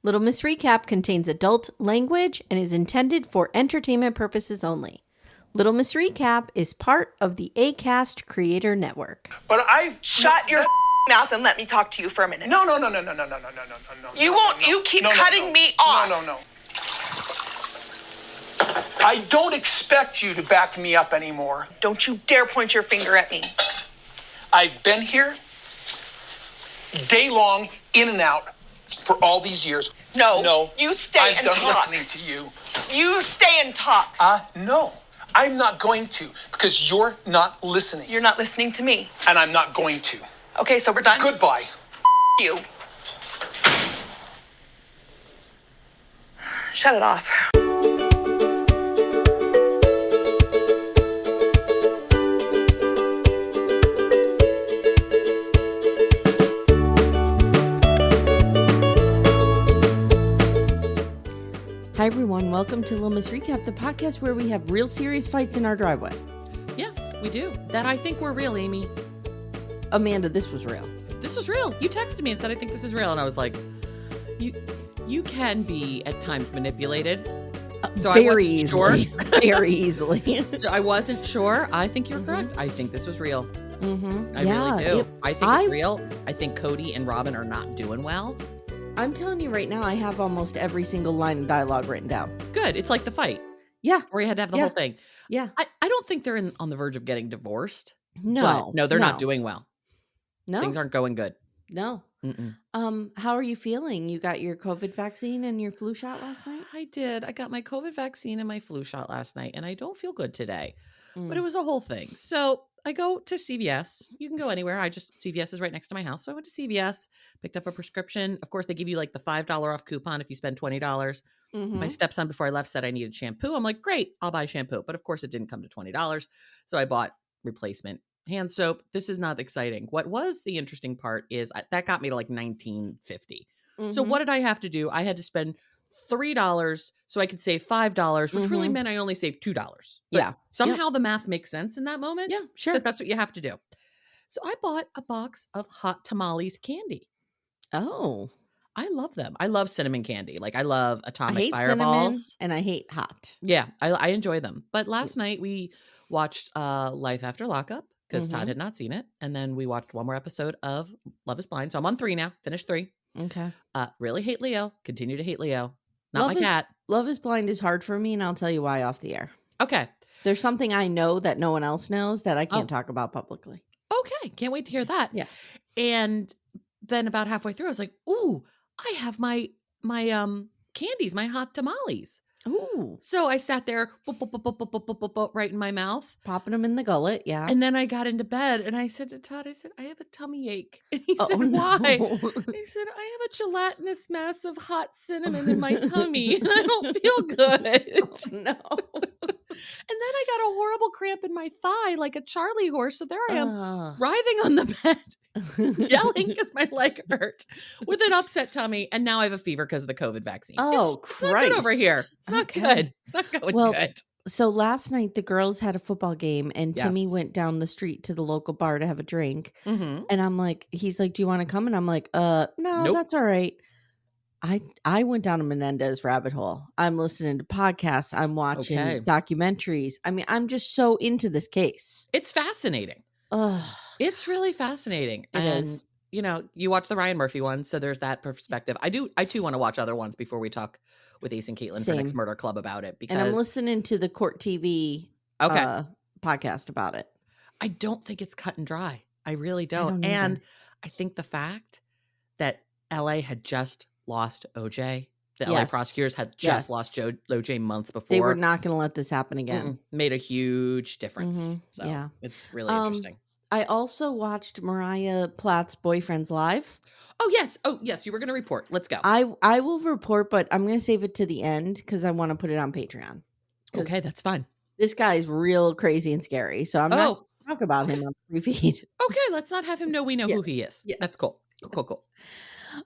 Little Miss Recap contains adult language and is intended for entertainment purposes only. Little Miss Recap is part of the Acast Creator Network. But I've... Shut your mouth and let me talk to you for a minute. No. You won't. You keep cutting me off. No. I don't expect you to back me up anymore. Don't you dare point your finger at me. I've been here day long, in and out, for all these years. No. You stay and talk. I'm done listening to you. You stay and talk. No. I'm not going to, because you're not listening. You're not listening to me. And I'm not going to. Okay, so we're done. Goodbye. You. Shut it off. Hi, everyone. Welcome to Little Miss Recap, the podcast where we have real serious fights in our driveway. Yes, we do. That I think we're real, Amy. Amanda, this was real. This was real. You texted me and said, I think this is real. And I was like, you can be at times manipulated. So Very I wasn't easily. sure. Very easily. So I wasn't sure. I think you're correct. I think this was real. Mm-hmm. I really do. I think it's real. I think Kody and Robyn are not doing well. I'm telling you right now, I have almost every single line of dialogue written down. Good. It's like the fight. Yeah. Where you had to have the whole thing. Yeah. I don't think they're on the verge of getting divorced. No. No, they're not doing well. No. Things aren't going good. No. Mm-mm. How are you feeling? You got your COVID vaccine and your flu shot last night? I did. I got my COVID vaccine and my flu shot last night, and I don't feel good today. But it was a whole thing. So I go to CVS. You can go anywhere. CVS is right next to my house. So I went to CVS, picked up a prescription. Of course, they give you like the $5 off coupon if you spend $20. Mm-hmm. My stepson, before I left, said I needed shampoo. I'm like, great, I'll buy shampoo. But of course, it didn't come to $20. So I bought replacement hand soap. This is not exciting. What was the interesting part is that got me to like $19.50. So what did I have to do? I had to spend $3 so I could save $5, which really meant I only saved $2. But somehow the math makes sense in that moment. Yeah, sure. That's what you have to do. So I bought a box of hot tamales candy. Oh. I love them. I love cinnamon candy. Like I love atomic I hate fireballs. cinnamon and I hate hot. Yeah, I enjoy them. But last night we watched Life After Lockup because Todd had not seen it. And then we watched one more episode of Love is Blind. So I'm on 3 now. Finished 3. Okay. Really hate Leo. Continue to hate Leo. Not my cat. Love is Blind is hard for me, and I'll tell you why off the air. Okay. There's something I know that no one else knows that I can't talk about publicly. Okay. Can't wait to hear that. Yeah. And then about halfway through, I was like, ooh, I have my candies, my hot tamales. Ooh. So I sat there, right in my mouth. Popping them in the gullet, yeah. And then I got into bed and I said to Todd, I have a tummy ache. And he said, no. why? I said, I have a gelatinous mass of hot cinnamon in my tummy and I don't feel good. No. And then I got a horrible cramp in my thigh like a Charlie horse. So there I am writhing on the bed, yelling because my leg hurt with an upset tummy. And now I have a fever because of the COVID vaccine. Oh, it's not good over here. It's not good. It's not going good. So last night the girls had a football game and Timmy went down the street to the local bar to have a drink. And I'm like, he's like, do you want to come? And I'm like, no, Nope. That's all right. I went down a Menendez rabbit hole. I'm listening to podcasts. I'm watching documentaries. I mean, I'm just so into this case. It's fascinating. It's really fascinating. It is. You know, you watch the Ryan Murphy one, so there's that perspective. I too want to watch other ones before we talk with Ace and Caitlin for Next Murder Club about it. Because and I'm listening to the Court TV podcast about it. I don't think it's cut and dry. I really don't. And I think the fact that LA had just lost OJ, the LA prosecutors had just lost OJ months before. They were not going to let this happen again. Made a huge difference. So it's really interesting. I also watched Mariah Platt's Boyfriends Live. Oh, yes. You were going to report. Let's go. I will report, but I'm going to save it to the end because I want to put it on Patreon. Okay, that's fine. This guy is real crazy and scary. So I'm not going to talk about him on the feed. Okay, let's not have him know we know who he is. Yeah. That's cool. Cool.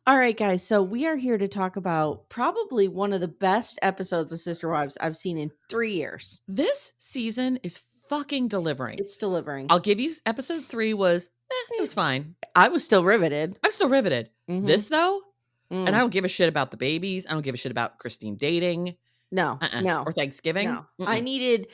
All right, guys. So we are here to talk about probably one of the best episodes of Sister Wives I've seen in 3 years. This season is fucking delivering. It's delivering. I'll give you episode 3 was, it was fine. I was still riveted. I'm still riveted. This though, And I don't give a shit about the babies. I don't give a shit about Christine dating. No. Or Thanksgiving. No. I needed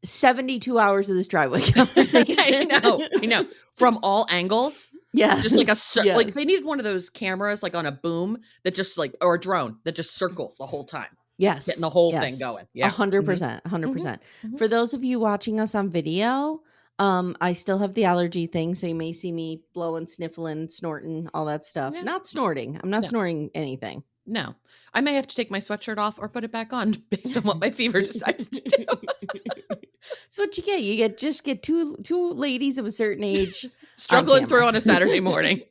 72 hours of this driveway conversation. I know. From all angles. Yeah. Just like like they needed one of those cameras like on a boom that just like, or a drone that just circles the whole time. Yes. Getting the whole thing going. Yeah. 100%. 100%. For those of you watching us on video, I still have the allergy thing. So you may see me blowing, sniffling, snorting, all that stuff. Yeah. Not snorting. I'm not snorting anything. No. I may have to take my sweatshirt off or put it back on based on what my fever decides to do. So what you get? You get two ladies of a certain age struggling through on a Saturday morning.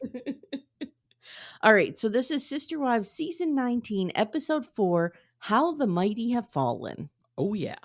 All right. So this is Sister Wives Season 19, Episode 4, How the Mighty Have Fallen. Oh, yeah.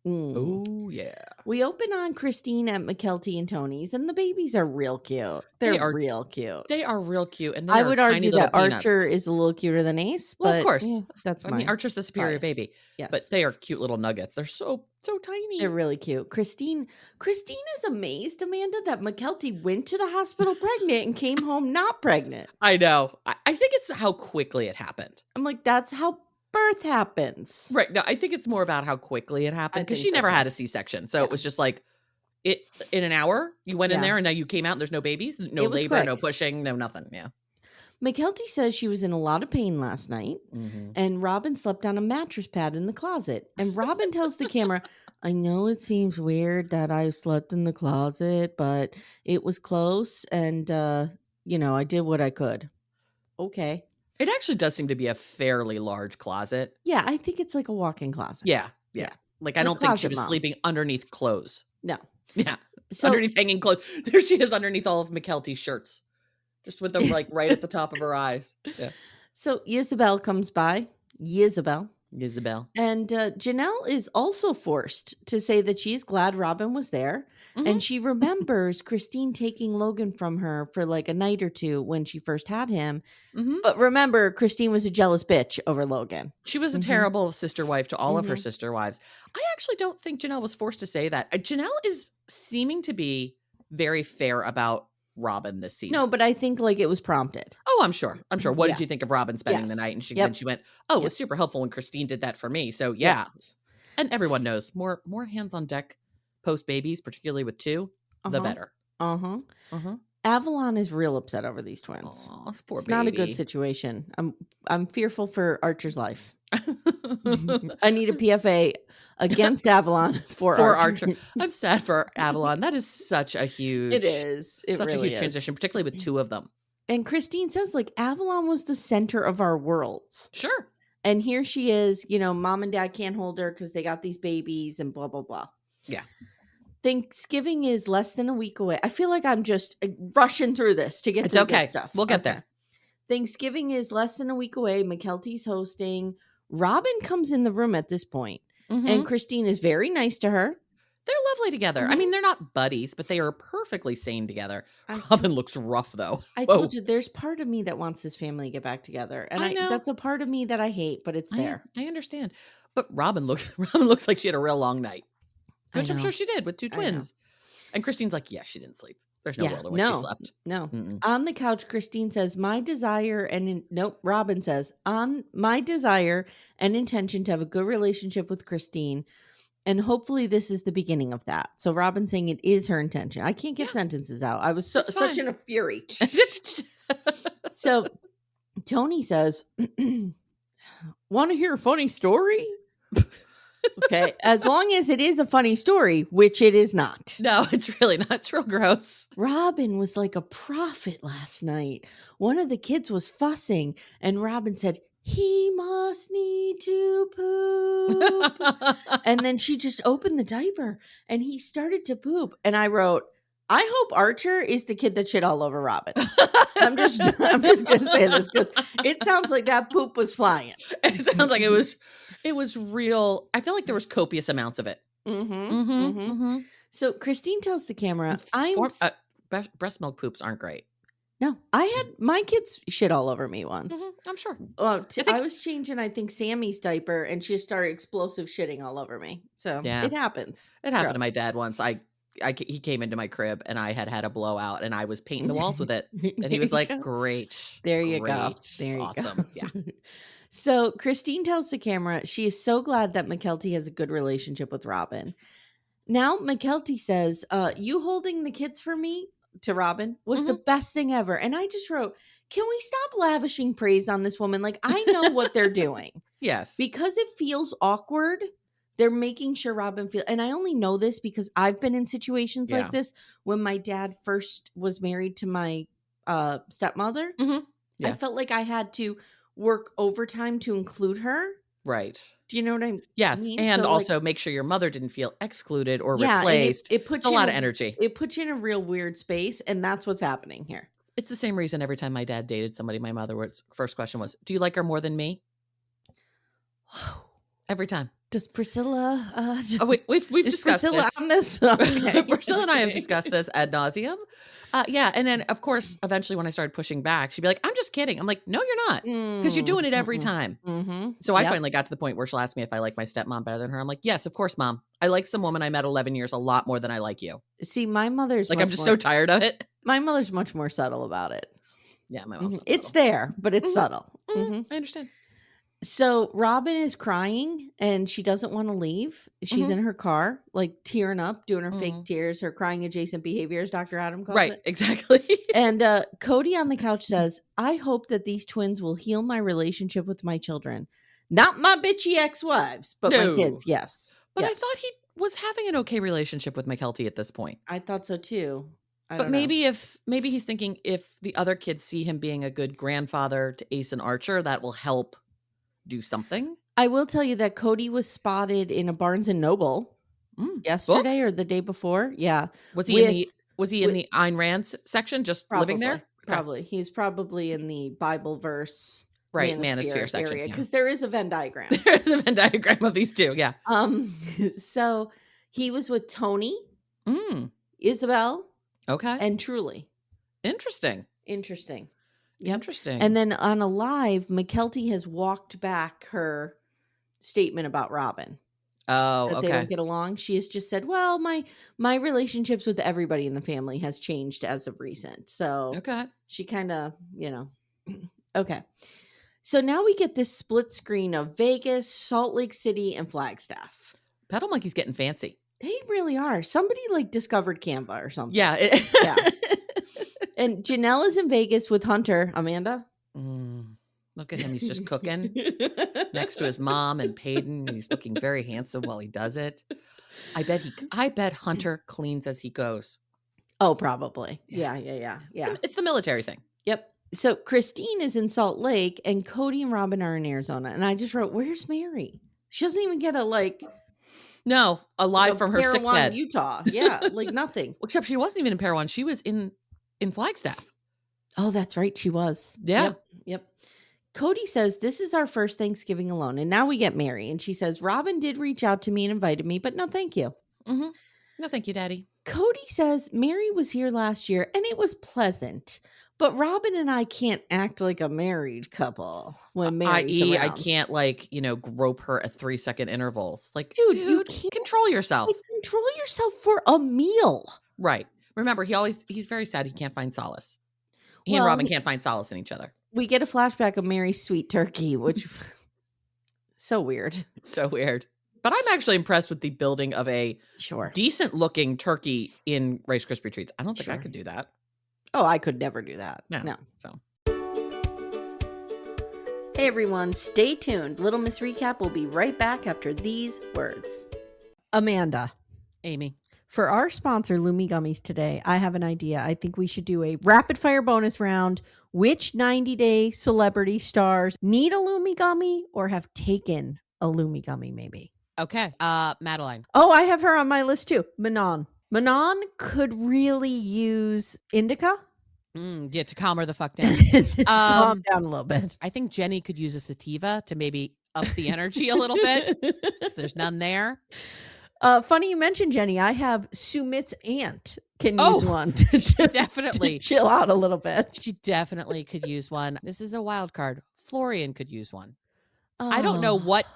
Oh, yeah. We open on Christine at Mykelti and Tony's, and the babies are real cute. They are real cute. They are real cute. And I would argue that Archer is a little cuter than Ace. Well, but, of course. That's I mean, Archer's the superior bias. baby. Yes. But they are cute little nuggets. They're so tiny. They're really cute. Christine is amazed, Amanda, that Mykelti went to the hospital pregnant and came home not pregnant. I know. I think it's how quickly it happened. I'm like, that's how birth happens. Right. No, I think it's more about how quickly it happened because she never had a C-section. So it was just like it in an hour you went in there and now you came out and there's no babies, no labor, quick. no pushing, no nothing. Yeah. Mykelti says she was in a lot of pain last night and Robyn slept on a mattress pad in the closet. And Robyn tells the camera, I know it seems weird that I slept in the closet, but it was close and, I did what I could. Okay. It actually does seem to be a fairly large closet. Yeah, I think it's like a walk-in closet. Yeah. Like I don't think she was sleeping underneath clothes. No. Yeah. So, underneath hanging clothes. There she is underneath all of Mykelti's shirts. Just with them like right at the top of her eyes. Yeah. So Isabel comes by. Isabel. And Janelle is also forced to say that she's glad Robyn was there. And she remembers Christine taking Logan from her for like a night or two when she first had him. But remember, Christine was a jealous bitch over Logan. She was a terrible sister wife to all of her sister wives. I actually don't think Janelle was forced to say that. Janelle is seeming to be very fair about Robyn this season. No, but I think like it was prompted. Oh, I'm sure. What did you think of Robyn spending the night? And then she went, it was super helpful when Christine did that for me. So yeah. Yes. And everyone knows more hands on deck post babies, particularly with two, the better. Avalon is real upset over these twins. Oh, poor it's baby. not a good situation. I'm fearful for Archer's life. I need a PFA against Avalon for Archer. I'm sad for Avalon. That is such a huge. It is. It such really a huge transition, particularly with two of them. And Christine says, like, Avalon was the center of our worlds. Sure. And here she is, mom and dad can't hold her because they got these babies and blah, blah, blah. Yeah. Thanksgiving is less than a week away. I feel like I'm just rushing through this to get to the good stuff. We'll get there. Thanksgiving is less than a week away. Mykelti's hosting. Robyn comes in the room at this point, and Christine is very nice to her. They're lovely together. I mean, they're not buddies, but they are perfectly sane together. Robyn looks rough, though. I told you, there's part of me that wants this family to get back together. And that's a part of me that I hate, but it's there. I understand. But Robyn looks like she had a real long night, which I'm sure she did with two twins. And Christine's like, yeah, she didn't sleep. There's no world in which she slept. No. On the couch, Christine says, Robyn says, on my desire and intention to have a good relationship with Christine. And hopefully this is the beginning of that. So Robyn saying it is her intention. I can't get sentences out. I was such in a fury. So Tony says, want to hear a funny story? Okay, as long as it is a funny story, which it is not. No, it's really not. It's real gross. Robyn was like a prophet last night. One of the kids was fussing, and Robyn said, he must need to poop. And then she just opened the diaper, and he started to poop. And I wrote, I hope Archer is the kid that shit all over Robyn. I'm just going to say this because it sounds like that poop was flying. It sounds like it was real. I feel like there was copious amounts of it. So Christine tells the camera, breast milk poops aren't great. No, I had my kids shit all over me once. I'm sure. I was changing, I think, Sammy's diaper, and she started explosive shitting all over me. So it happens. It happened to my dad once. I he came into my crib and I had a blowout and I was painting the walls with it. And he was like, great. There you go. Great. There you awesome. go. Yeah. So Christine tells the camera she is so glad that Mykelti has a good relationship with Robyn. Now Mykelti says, you holding the kids for me to Robyn was the best thing ever. And I just wrote, can we stop lavishing praise on this woman? Like, I know what they're doing. Yes. Because it feels awkward. They're making sure Robyn feels, and I only know this because I've been in situations like this when my dad first was married to my stepmother. I felt like I had to work overtime to include her. Right. Do you know what I mean? Yes. And so, also make sure your mother didn't feel excluded or replaced. It puts a lot of energy. It puts you in a real weird space, and that's what's happening here. It's the same reason every time my dad dated somebody, my mother's first question was, do you like her more than me? Every time. Does Priscilla? We've discussed Priscilla this. on this. Okay. Priscilla and I have discussed this ad nauseum. Yeah, and then of course, eventually, when I started pushing back, she'd be like, "I'm just kidding." I'm like, "No, you're not, because you're doing it every time." So I finally got to the point where she'll ask me if I like my stepmom better than her. I'm like, "Yes, of course, Mom. I like some woman I met 11 years a lot more than I like you." See, my mother's like, I'm just so tired of it. My mother's much more subtle about it. Yeah, my mom's it's there, but it's subtle. I understand. So Robyn is crying and she doesn't want to leave. She's in her car, like tearing up, doing her fake tears, her crying adjacent behaviors, Dr. Adam calls it. Exactly. And Kody on the couch says, I hope that these twins will heal my relationship with my children. Not my bitchy ex-wives, but my kids, yes. But I thought he was having an okay relationship with Mykelti at this point. I thought so too. But maybe he's thinking if the other kids see him being a good grandfather to Ace and Archer, that will help do something. I will tell you that Kody was spotted in a Barnes and Noble yesterday or the day before. Yeah. Was he in the Ayn Rand section, just living there? Probably. He's probably in the Bible verse manosphere section area, because there is a Venn diagram. There is a Venn diagram of these two. Yeah. So he was with Tony, Isabel, and Truly. Interesting. Yep. Interesting. And then on a live, Mykelti has walked back her statement about Robyn. Oh, that they don't get along. She has just said, well, my relationships with everybody in the family has changed as of recent. So she kind of, okay. So now we get this split screen of Vegas, Salt Lake City, and Flagstaff. Pedal Monkey's getting fancy. They really are. Somebody discovered Canva or something. Yeah. Yeah. And Janelle is in Vegas with Hunter. Amanda? Look at him. He's just cooking next to his mom and Peyton. And he's looking very handsome while he does it. I bet Hunter cleans as he goes. Oh, probably. Yeah. It's the military thing. Yep. So Christine is in Salt Lake and Kody and Robyn are in Arizona. And I just wrote, where's Mary? She doesn't even get a live from her sick bed. Utah. Yeah. Nothing. Except she wasn't even in Parowan. She was in Flagstaff. Oh, that's right. She was. Yeah. Yep. Kody says, this is our first Thanksgiving alone. And now we get Mary. And she says, Robyn did reach out to me and invited me, but no, thank you. No, thank you, Daddy. Cody says, Mary was here last year and it was pleasant. But Robyn and I can't act like a married couple when Mary's around. I can't grope her at 3-second intervals. Dude, you can't control yourself. Control yourself for a meal. Right. Remember, he's very sad he can't find solace. He and Robyn can't find solace in each other. We get a flashback of Mary's sweet turkey, which so weird. It's so weird. But I'm actually impressed with the building of a decent looking turkey in Rice Krispie treats. I don't think I could do that. Oh, I could never do that. No. So. Hey everyone, stay tuned. Little Miss Recap will be right back after these words. Amanda. Amy. For our sponsor, Lumi Gummies today, I have an idea. I think we should do a rapid fire bonus round. Which 90-day celebrity stars need a Lumi Gummy or have taken a Lumi Gummy maybe? Okay. Madeline. Oh, I have her on my list too. Manon. Manon could really use indica. Yeah, to calm her the fuck down. Calm down a little bit. I think Jenny could use a sativa to maybe up the energy a little bit. Because there's none there. Funny you mentioned Jenny. I have Sumit's aunt can use one to definitely chill out a little bit. She definitely could use one. This is a wild card. Florian could use one. I don't know what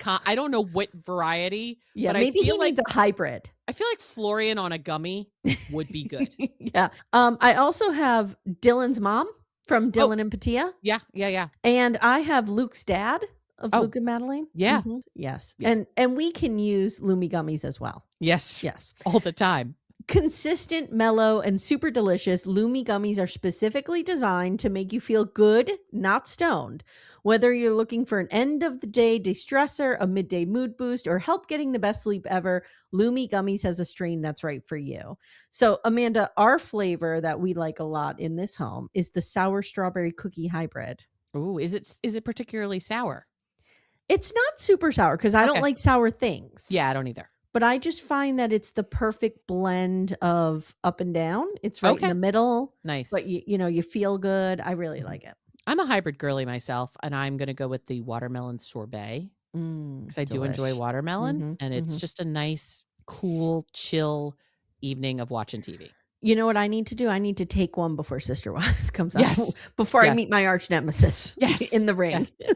variety. Yeah, but maybe he needs a hybrid. I feel like Florian on a gummy would be good. Yeah. I also have Dylan's mom from Dylan and Patia. Yeah. And I have Luke's dad of Oh. Luke and Madeline. Yeah. Mhm. Yes. Yeah. And we can use Lumi gummies as well. Yes. Yes. All the time. Consistent, mellow, and super delicious, Lumi gummies are specifically designed to make you feel good, not stoned. Whether you're looking for an end-of-the-day de-stressor, a midday mood boost, or help getting the best sleep ever, Lumi Gummies has a strain that's right for you. So, Amanda, our flavor that we like a lot in this home is the sour strawberry cookie hybrid. Ooh, is it particularly sour? It's not super sour because I don't like sour things. Yeah, I don't either. But I just find that it's the perfect blend of up and down. It's right in the middle. Nice. But you feel good. I really like it. I'm a hybrid girly myself, and I'm going to go with the watermelon sorbet because I do enjoy watermelon, and it's just a nice, cool, chill evening of watching TV. You know what I need to do? I need to take one before Sister Wives comes out. Before I meet my arch nemesis in the ring. Yes.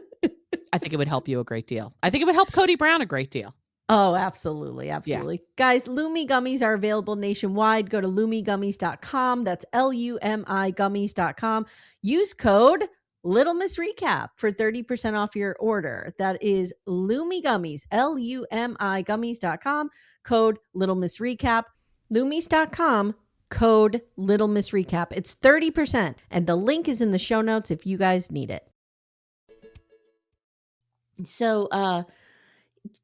I think it would help you a great deal. I think it would help Kody Brown a great deal. Oh, absolutely. Absolutely. Yeah. Guys, Lumi gummies are available nationwide. Go to lumigummies.com. That's LUMI gummies.com. Use code Little Miss Recap for 30% off your order. That is Lumi Gummies, LUMI gummies.com. Code Little Miss Recap. Lumis.com. Code Little Miss Recap. It's 30%. And the link is in the show notes if you guys need it. So,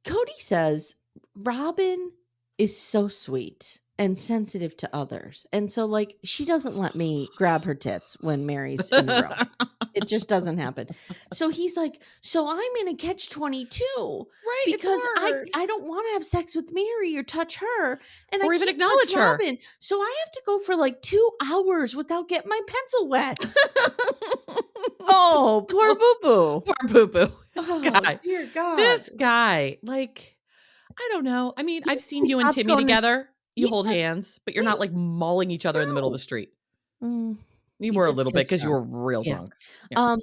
Kody says Robyn is so sweet and sensitive to others. And so, like, she doesn't let me grab her tits when Mary's in the room. It just doesn't happen. So he's like, so I'm in a catch-22. Right. Because I don't want to have sex with Mary or touch her. And or I even can't acknowledge touch her. Robyn. So I have to go for like 2 hours without getting my pencil wet. Oh, poor boo-boo. Poor boo-boo. Dear God. This guy, like, I don't know. I mean, I've seen you and Timmy together. You hold hands, but you're not like mauling each other in the middle of the street. You were a little bit because you were real drunk. Yeah.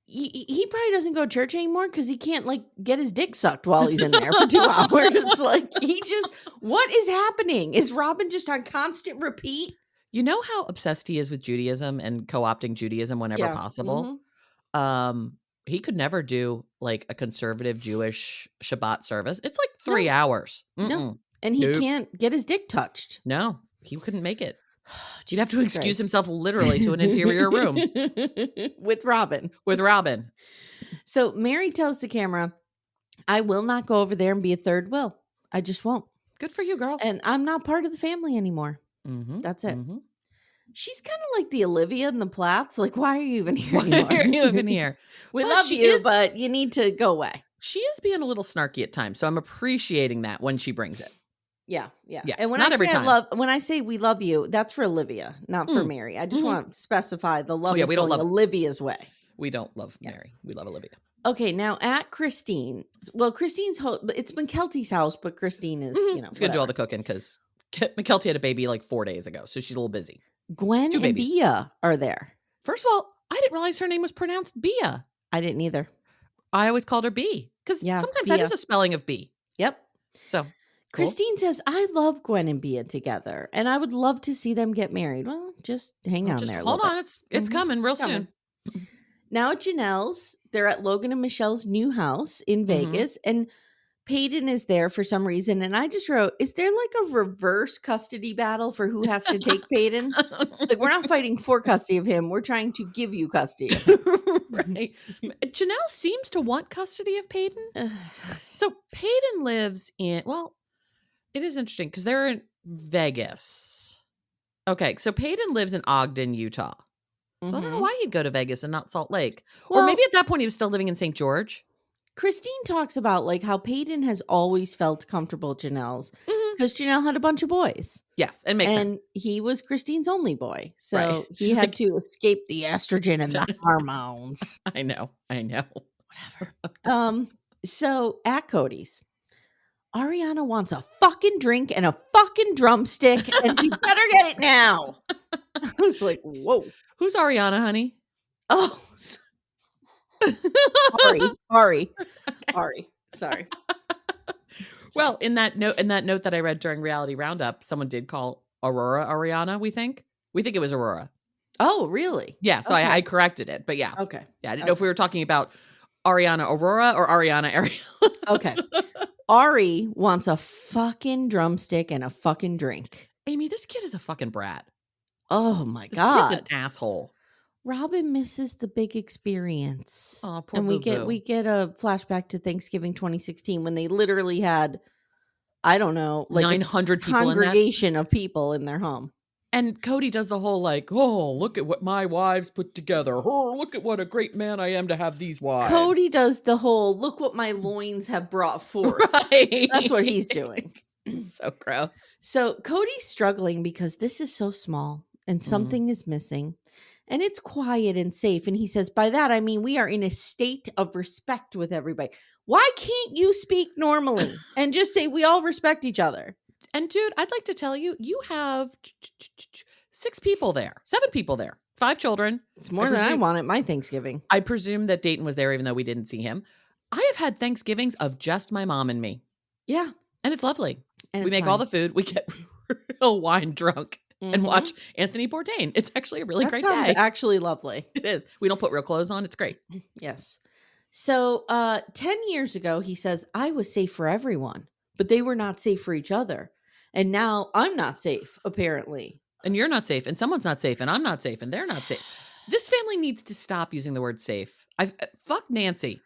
He probably doesn't go to church anymore because he can't like get his dick sucked while he's in there for 2 hours. Like what is happening? Is Robyn just on constant repeat? You know how obsessed he is with Judaism and co-opting Judaism whenever possible? He could never do like a conservative Jewish Shabbat service. It's like 3 hours. No. And he can't get his dick touched. No, he couldn't make it. You'd have to excuse himself literally to an interior room. With Robyn. So Mary tells the camera, I will not go over there and be a third wheel. I just won't. Good for you, girl. And I'm not part of the family anymore. That's it. She's kind of like the Olivia and the Platts. Like, why are you even here anymore? Why are you even here? We love you, but you need to go away. She is being a little snarky at times, so I'm appreciating that when she brings it. Yeah. And when I say we love you, that's for Olivia, not for Mary. I just want to specify the love is going Olivia's way. We don't love Mary. We love Olivia. Okay, now at Christine. Well, Christine's it's Mykelti's house, but Christine is, She's going to do all the cooking because Mykelti had a baby like 4 days ago, so she's a little busy. Gwen and Bia are there. First of all, I didn't realize her name was pronounced Bia. I didn't either. I always called her B because sometimes that is a spelling of B. Yep. So Christine says, I love Gwen and Bia together, and I would love to see them get married. Well, just hang on there. Hold on. It's coming real soon. Now at Janelle's, they're at Logan and Michelle's new house in Vegas, and Peyton is there for some reason. And I just wrote, is there like a reverse custody battle for who has to take Peyton? Like, we're not fighting for custody of him. We're trying to give you custody of him. Right. Janelle seems to want custody of Peyton. So Peyton lives in, it is interesting because they're in Vegas. Okay. So Peyton lives in Ogden, Utah. So I don't know why he'd go to Vegas and not Salt Lake. Or maybe at that point he was still living in St. George. Christine talks about like how Peyton has always felt comfortable at Janelle's because Janelle had a bunch of boys. Yes, it makes sense. And he was Christine's only boy. So he had to escape the estrogen and the hormones. I know. Whatever. So at Kody's, Ariana wants a fucking drink and a fucking drumstick, and she better get it now. I was like, whoa. Who's Ariana, honey? Oh, Ari. Sorry. Well, in that note that I read during Reality Roundup, someone did call Aurora Ariana, we think. We think it was Aurora. Oh, really? Yeah, so Okay. I corrected it. But yeah. Okay. Yeah, I didn't know if we were talking about Ariana Aurora or Ariana Ariel. Okay. Ari wants a fucking drumstick and a fucking drink. Amy, this kid is a fucking brat. Oh my This God. kid's an asshole. Robyn misses the big experience. Oh, poor and we boo-boo. get a flashback to Thanksgiving 2016 when they literally had, I don't know, like 900 a people in that. congregation of people in their home. And Kody does the whole like, oh, look at what my wives put together. Oh, look at what a great man I am to have these wives. Kody does the whole, look what my loins have brought forth. Right. That's what he's doing. So gross. So Cody's struggling because this is so small and something is missing. And it's quiet and safe. And he says, by that, I mean, we are in a state of respect with everybody. Why can't you speak normally and just say we all respect each other? And dude, I'd like to tell you, you have 6 people there, 7 people there, 5 children. It's more than I want at my Thanksgiving. I presume that Dayton was there even though we didn't see him. I have had Thanksgivings of just my mom and me. Yeah. And it's lovely. And we make all the food. We get real wine drunk and watch Anthony Bourdain. It's actually a really great day. Actually lovely. It is. We don't put real clothes on. It's great. Yes. So 10 years ago, he says, I was safe for everyone, but they were not safe for each other. And now I'm not safe, apparently. And you're not safe. And someone's not safe. And I'm not safe. And they're not safe. This family needs to stop using the word safe. Fuck Nancy.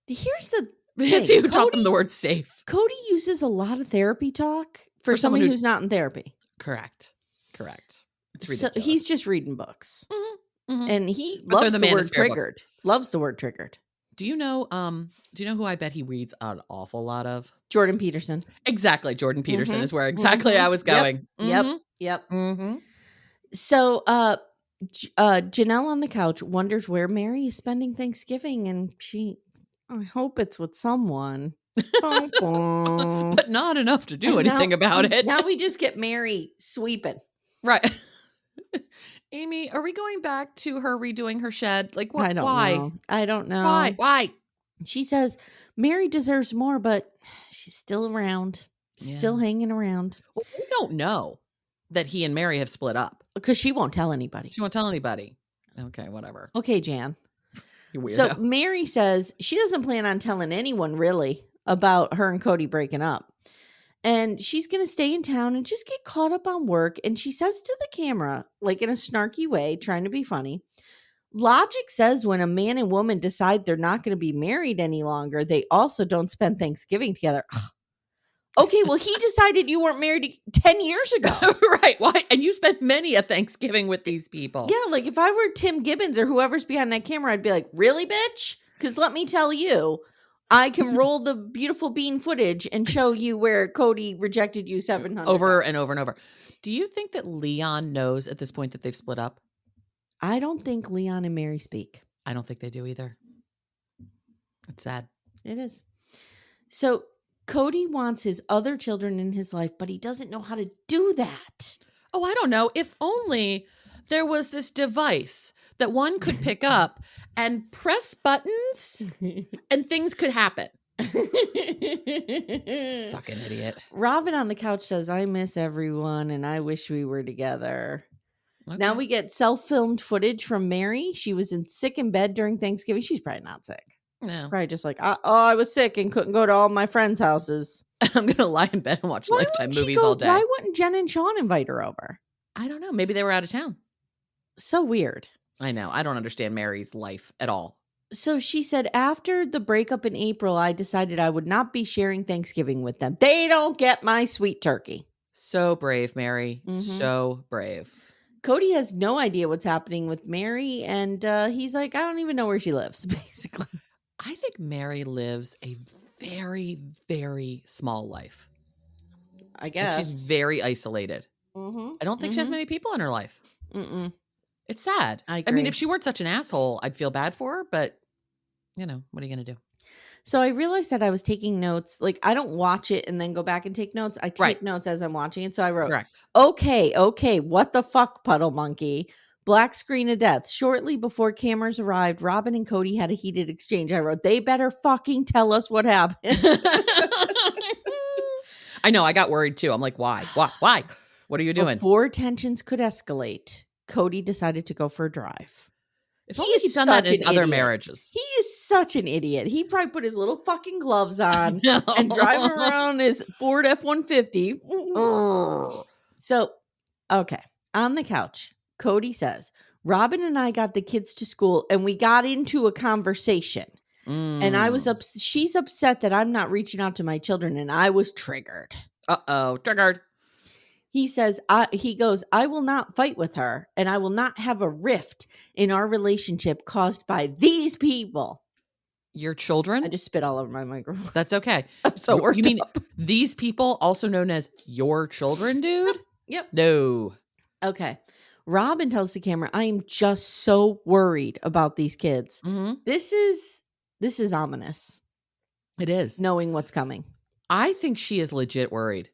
Here's the Nancy thing. who taught them the word safe. Cody uses a lot of therapy talk for someone who's not in therapy. Correct. It's So ridiculous. he's just reading books. And he But loves they're the the word Manosphere books. triggered. Loves the word triggered. Do you know who I bet he reads an awful lot of? Jordan Peterson. Exactly. Jordan Peterson is where exactly I was going. Yep. So Janelle on the couch wonders where Mary is spending Thanksgiving, and I hope it's with someone. But not enough to do anything about it. Now we just get Mary sweeping. Right. Amy, are we going back to her redoing her shed? Like, what? I don't know. Why? She says Mary deserves more, but she's still around. Still hanging around. Well, we don't know that he and Mary have split up. Because she won't tell anybody. She won't tell anybody. Okay, whatever. Okay, Jan. You weirdo. So Mary says she doesn't plan on telling anyone really about her and Kody breaking up. And she's going to stay in town and just get caught up on work. And she says to the camera, like in a snarky way, trying to be funny, logic says when a man and woman decide they're not going to be married any longer, they also don't spend Thanksgiving together. Okay, well, he decided you weren't married 10 years ago. Right. Why? And you spent many a Thanksgiving with these people. Yeah, like if I were Tim Gibbons or whoever's behind that camera, I'd be like, really, bitch? Because let me tell you, I can roll the beautiful bean footage and show you where Kody rejected you 700 over and over and over. Do you think that Leon knows at this point that they've split up? I don't think Leon and Mary speak. I don't think they do either. It's sad. It is. So Kody wants his other children in his life, but he doesn't know how to do that. Oh, I don't know. If only there was this device that one could pick up and press buttons and things could happen. Fucking idiot. Robyn on the couch says, I miss everyone and I wish we were together. Okay. Now we get self-filmed footage from Mary. She was sick in bed during Thanksgiving. She's probably not sick. No. She's probably just like, I was sick and couldn't go to all my friends' houses. I'm going to lie in bed and watch Lifetime movies all day. Why wouldn't Jen and Sean invite her over? I don't know. Maybe they were out of town. So weird. I know. I don't understand Mary's life at all. So she said, after the breakup in April, I decided I would not be sharing Thanksgiving with them. They don't get my sweet turkey. So brave, Mary. So brave. Kody has no idea what's happening with Mary. And he's like, I don't even know where she lives, basically. I think Mary lives a very, very small life. I guess. Like she's very isolated. I don't think she has many people in her life. It's sad. I agree. I mean, if she weren't such an asshole, I'd feel bad for her. But, you know, what are you going to do? So I realized that I was taking notes. Like, I don't watch it and then go back and take notes. I take notes as I'm watching it. So I wrote, okay. What the fuck, Puddle Monkey? Black screen of death. Shortly before cameras arrived, Robyn and Kody had a heated exchange. I wrote, they better fucking tell us what happened. I know. I got worried too. I'm like, why? Why? What are you doing? Before tensions could escalate, Kody decided to go for a drive. If only he'd done that in his other marriages. He is such an idiot. He probably put his little fucking gloves on and drive around his Ford F-150. So, okay. On the couch, Kody says, Robyn and I got the kids to school and we got into a conversation. And I was she's upset that I'm not reaching out to my children and I was triggered. Uh-oh, triggered. He says, he goes, I will not fight with her and I will not have a rift in our relationship caused by these people. Your children? I just spit all over my microphone. That's okay. I'm so worked You mean up. these people, also known as your children, dude? Yep. No. Okay. Robyn tells the camera, I am just so worried about these kids. Mm-hmm. This is ominous. It is. Knowing what's coming. I think she is legit worried.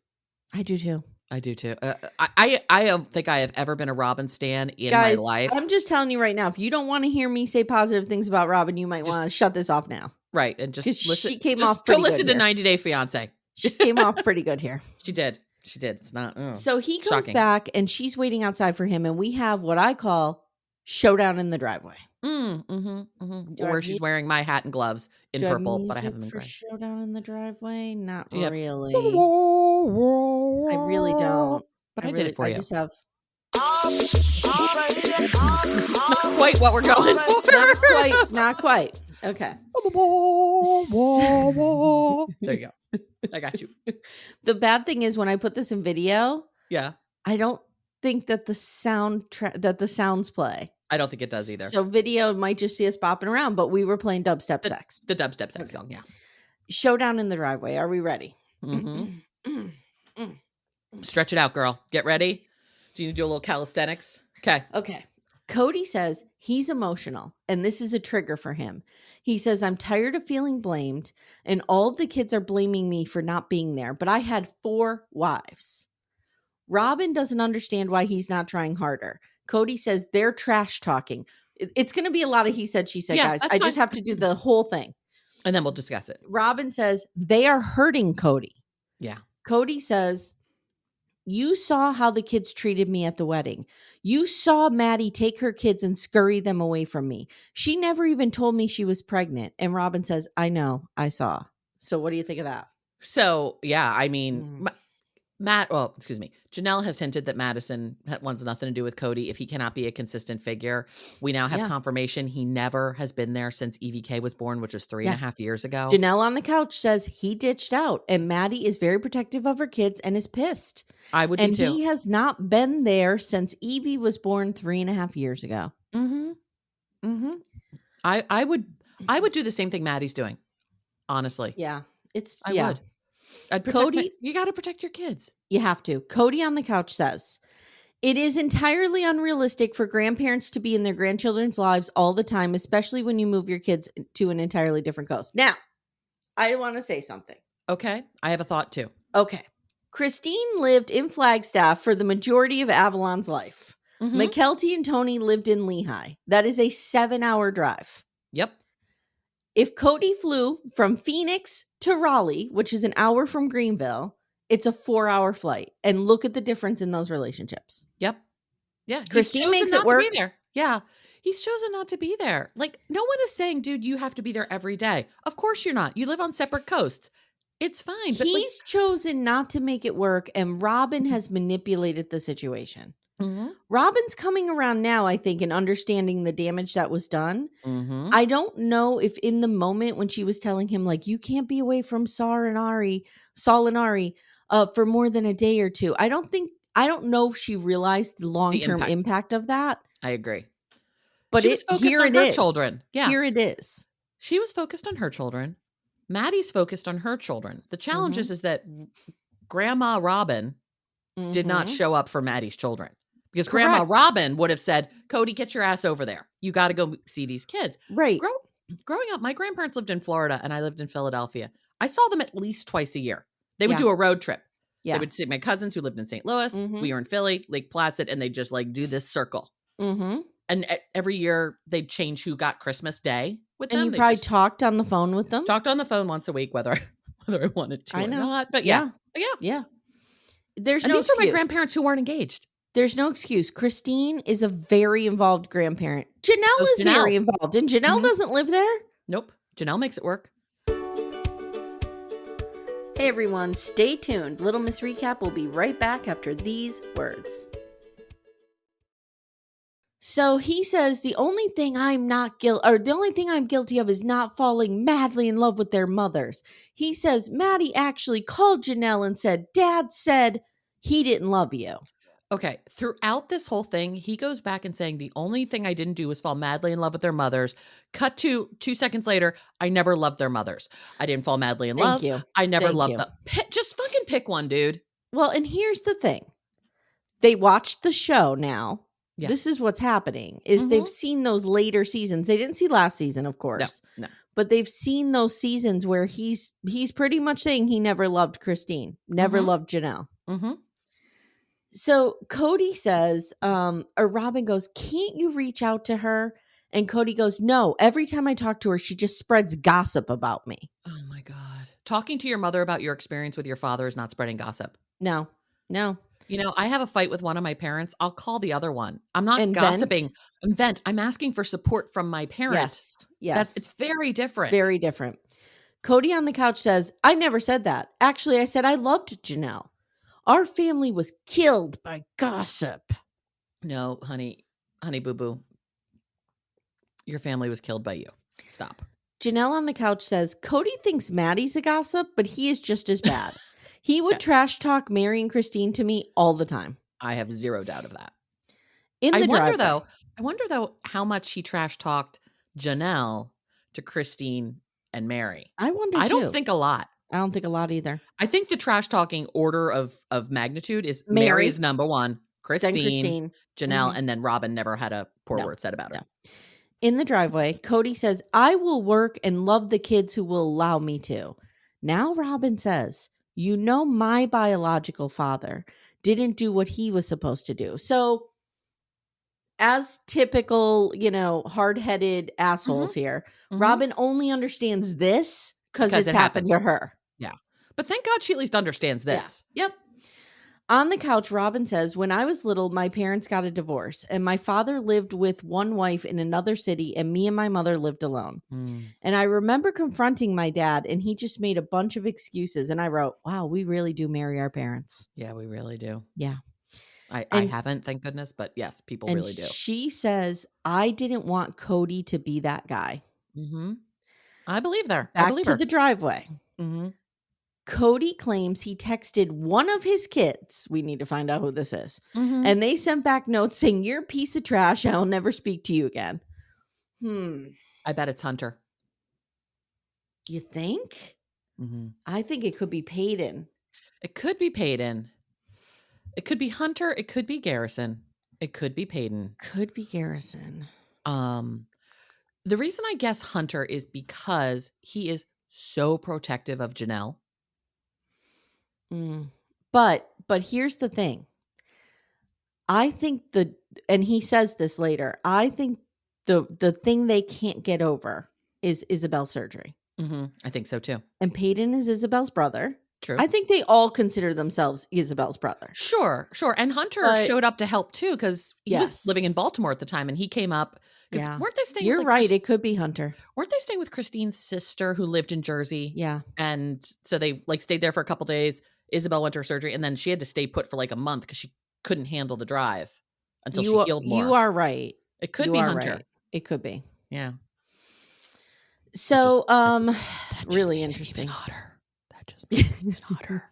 I do too. I do too. I don't think I have ever been a Robyn stan in Guys, my life. I'm just telling you right now, if you don't want to hear me say positive things about Robyn, you might want to shut this off now. Right. And just listen. She came just off go pretty listen good to here. 90 Day Fiance. She came off pretty good here. She did. She did. It's not. So he comes shocking. back and she's waiting outside for him. And we have what I call showdown in the driveway. Or she's wearing my hat and gloves in purple, but I have them in for gray. showdown in the driveway. Not Do you have- really. I really don't. But I did it for you. I just have Not quite what we're going for. not quite. Okay. There you go. I got you. The bad thing is when I put this in video, Yeah. I don't think that the sounds play. I don't think it does either. So video might just see us bopping around, but we were playing dubstep sex. The dubstep sex song, yeah. Showdown in the driveway. Are we ready? Mm-hmm. Stretch it out, girl. Get ready. Do you need to do a little calisthenics? Okay. Okay. Kody says he's emotional and this is a trigger for him. He says, I'm tired of feeling blamed and all the kids are blaming me for not being there, but I had 4 wives. Robyn doesn't understand why he's not trying harder. Kody says they're trash talking. It's going to be a lot of he said, she said, Yeah, guys. that's I just fine. have to do the whole thing. And then we'll discuss it. Robyn says they are hurting Kody. Yeah. Kody says, you saw how the kids treated me at the wedding. You saw Maddie take her kids and scurry them away from me. She never even told me she was pregnant. And Robyn says, I know, I saw. So what do you think of that? So, yeah, I mean, Janelle has hinted that Madison wants nothing to do with Kody if he cannot be a consistent figure. We now have confirmation he never has been there since EVK was born, which was 3.5 years ago. Janelle on the couch says he ditched out and Maddie is very protective of her kids and is pissed. I would be too. And he has not been there since Evie was born 3.5 years ago. I would do the same thing Maddie's doing, honestly. Yeah. I would. I'd protect you got to protect your kids. You have to. Kody on the couch says, it is entirely unrealistic for grandparents to be in their grandchildren's lives all the time, especially when you move your kids to an entirely different coast. Now, I want to say something. Okay. I have a thought too. Okay. Christine lived in Flagstaff for the majority of Avalon's life. Mykelti and Tony lived in Lehigh. That is a 7-hour drive. Yep. If Kody flew from Phoenix to Raleigh, which is an hour from Greenville, it's a 4-hour flight. And look at the difference in those relationships. Yep. Yeah. Christine makes it work. There. Yeah. He's chosen not to be there. Like, no one is saying, dude, you have to be there every day. Of course you're not. You live on separate coasts. It's fine. But he's chosen not to make it work, and Robyn has manipulated the situation. Robyn's coming around now, I think, and understanding the damage that was done. I don't know if in the moment when she was telling him, like, you can't be away from Saul and Ari for more than a day or two. I don't know if she realized the long-term impact of that. I agree. But she was focused on her children. Yeah. Here it is. She was focused on her children. Maddie's focused on her children. The challenge is that Grandma Robyn did not show up for Maddie's children. Because Grandma Robyn would have said, Kody, get your ass over there. You got to go see these kids. Right. Growing up, my grandparents lived in Florida and I lived in Philadelphia. I saw them at least twice a year. They would do a road trip. Yeah. They would see my cousins who lived in St. Louis. We were in Philly, Lake Placid, and they'd just like do this circle. And every year they'd change who got Christmas Day with them. And you probably talked on the phone with them? Talked on the phone once a week, whether I wanted to or not. But yeah. Yeah. Yeah. There's And no these are my excuse. grandparents who weren't engaged. There's no excuse. Christine is a very involved grandparent. Janelle So's is very Janelle. involved, and Janelle doesn't live there. Nope. Janelle makes it work. Hey everyone, stay tuned. Little Miss Recap will be right back after these words. So he says the only thing I'm guilty of is not falling madly in love with their mothers. He says Maddie actually called Janelle and said, Dad said he didn't love you. Okay. Throughout this whole thing, he goes back and saying the only thing I didn't do was fall madly in love with their mothers. Cut to 2 seconds later, I never loved their mothers. I didn't fall madly in love. You. I never Thank loved you. them. Just fucking pick one, dude. Well, and here's the thing. They watched the show now. Yeah. This is what's happening, is they've seen those later seasons. They didn't see last season, of course. No. But they've seen those seasons where he's pretty much saying he never loved Christine, never loved Janelle. Mm-hmm. So Kody says, or Robyn goes, can't you reach out to her? And Kody goes, no, every time I talk to her, she just spreads gossip about me. Oh my God. Talking to your mother about your experience with your father is not spreading gossip. No. You know, I have a fight with one of my parents. I'll call the other one. I'm not And gossiping. I'm asking for support from my parents. Yes. It's very different. Very different. Kody on the couch says, I never said that. Actually, I said I loved Janelle. Our family was killed by gossip. No, honey, boo-boo. Your family was killed by you. Stop. Janelle on the couch says, Kody thinks Maddie's a gossip, but he is just as bad. He would trash talk Mary and Christine to me all the time. I have zero doubt of that. I wonder though how much he trash talked Janelle to Christine and Mary. I wonder I too. don't think a lot. I don't think a lot either. I think the trash talking order of magnitude is Mary Mary's number one, Then Christine. Janelle, and then Robyn never had a poor word said about her. In the driveway, Kody says, I will work and love the kids who will allow me to. Now Robyn says, you know, my biological father didn't do what he was supposed to do. So as typical, hard-headed assholes here, Robyn only understands this because it's happened to her. Yeah. But thank God she at least understands this. Yeah. Yep. On the couch, Robyn says, when I was little, my parents got a divorce and my father lived with one wife in another city and me and my mother lived alone. And I remember confronting my dad and he just made a bunch of excuses. And I wrote, wow, we really do marry our parents. Yeah, we really do. Yeah. I haven't, thank goodness, but yes, people really do. She says, I didn't want Kody to be that guy. I believe her. Back to the driveway. Mm-hmm. Kody claims he texted one of his kids. We need to find out who this is. And they sent back notes saying, you're a piece of trash. I'll never speak to you again. I bet it's Hunter. You think? I think it could be Peyton. It could be Peyton. It could be Hunter. It could be Garrison. It could be Peyton. Could be Garrison. The reason I guess Hunter is because he is so protective of Janelle. But here's the thing. I think and he says this later, I think the thing they can't get over is Isabel's surgery. I think so too. And Peyton is Isabel's brother. True. I think they all consider themselves Isabel's brother. Sure. And Hunter showed up to help too because he was living in Baltimore at the time and he came up. Yeah. Weren't they staying? You're right. It could be Hunter. Weren't they staying with Christine's sister who lived in Jersey? Yeah. And so they stayed there for a couple days. Isabel went to her surgery and then she had to stay put for a month because she couldn't handle the drive until she healed more. You are right. It could be Hunter. Right. It could be. Yeah. So, really interesting. That just made it even hotter.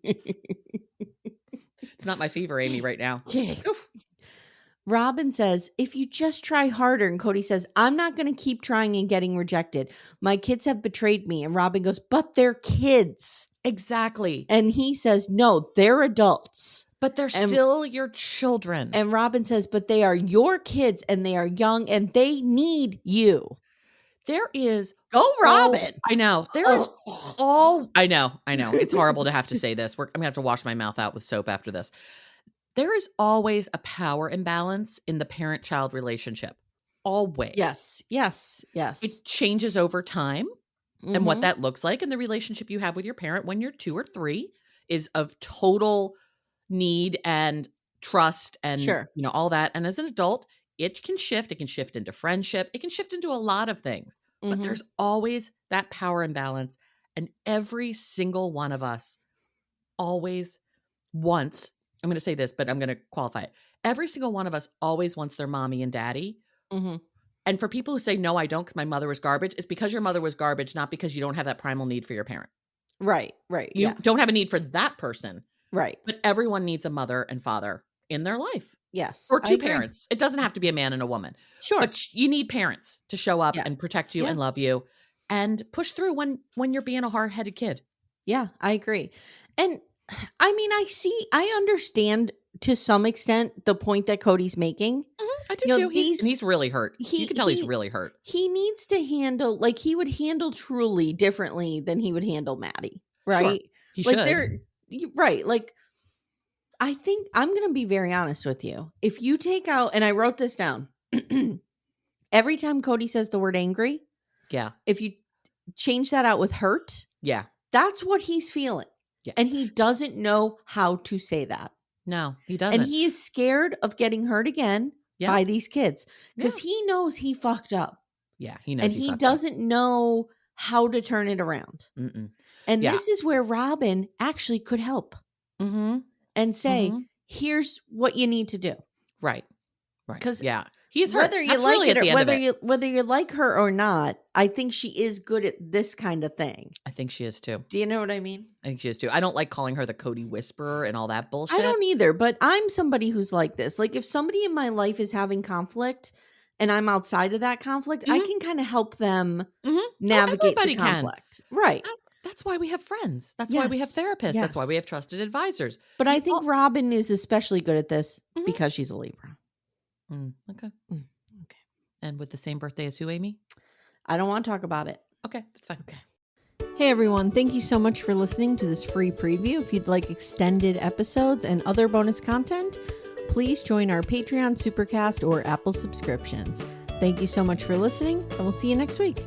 It's not my fever, Amy, right now. Okay. Robyn says, if you just try harder, and Kody says, I'm not going to keep trying and getting rejected. My kids have betrayed me. And Robyn goes, but they're kids. Exactly. And he says, no, they're adults. But they're still your children. And Robyn says, but they are your kids and they are young and they need you. There is Go Robyn. I know. There is all I know. It's horrible to have to say this. I'm gonna have to wash my mouth out with soap after this. There is always a power imbalance in the parent-child relationship. Always. Yes. It changes over time and what that looks like, and the relationship you have with your parent when you're 2 or 3 is of total need and trust and, Sure. you know, all that. And as an adult, it can shift. It can shift into friendship. It can shift into a lot of things. But there's always that power imbalance. And every single one of us always wants, I'm going to say this, but I'm going to qualify it. Every single one of us always wants their mommy and daddy. And for people who say, no, I don't, because my mother was garbage, it's because your mother was garbage, not because you don't have that primal need for your parent. Right. You don't have a need for that person. Right. But everyone needs a mother and father in their life. Yes. Or two parents. It doesn't have to be a man and a woman. Sure. But you need parents to show up and protect you and love you and push through when you're being a hard-headed kid. Yeah, I agree. And I mean, I understand to some extent the point that Kody's making. I do too. He's really hurt. You can tell he's really hurt. He needs to handle, like, he would handle Truly differently than he would handle Maddie. Right? Sure. He like should. Right. Like, I think I'm going to be very honest with you. If you take out, and I wrote this down, every time Kody says the word angry, if you change that out with hurt, that's what he's feeling. Yeah. And he doesn't know how to say that. No, he doesn't. And he is scared of getting hurt again by these kids because he knows he fucked up. Yeah, he knows. And he doesn't know how to turn it around. And this is where Robyn actually could help. And say, here's what you need to do. Right. Because he is hurt. Whether you like it or whether you like her or not, I think she is good at this kind of thing. I think she is too. Do you know what I mean? I think she is too. I don't like calling her the Kody whisperer and all that bullshit. I don't either, but I'm somebody who's like this. Like if somebody in my life is having conflict and I'm outside of that conflict, I can kind of help them navigate the conflict. Right. That's why we have friends. That's why we have therapists. That's why we have trusted advisors. But I think Robyn is especially good at this because she's a Libra. Okay. And with the same birthday as who, Amy? I don't want to talk about it. Okay, that's fine. Okay. Hey everyone, thank you so much for listening to this free preview. If you'd like extended episodes and other bonus content, please join our Patreon, Supercast, or Apple subscriptions. Thank you so much for listening, and we'll see you next week.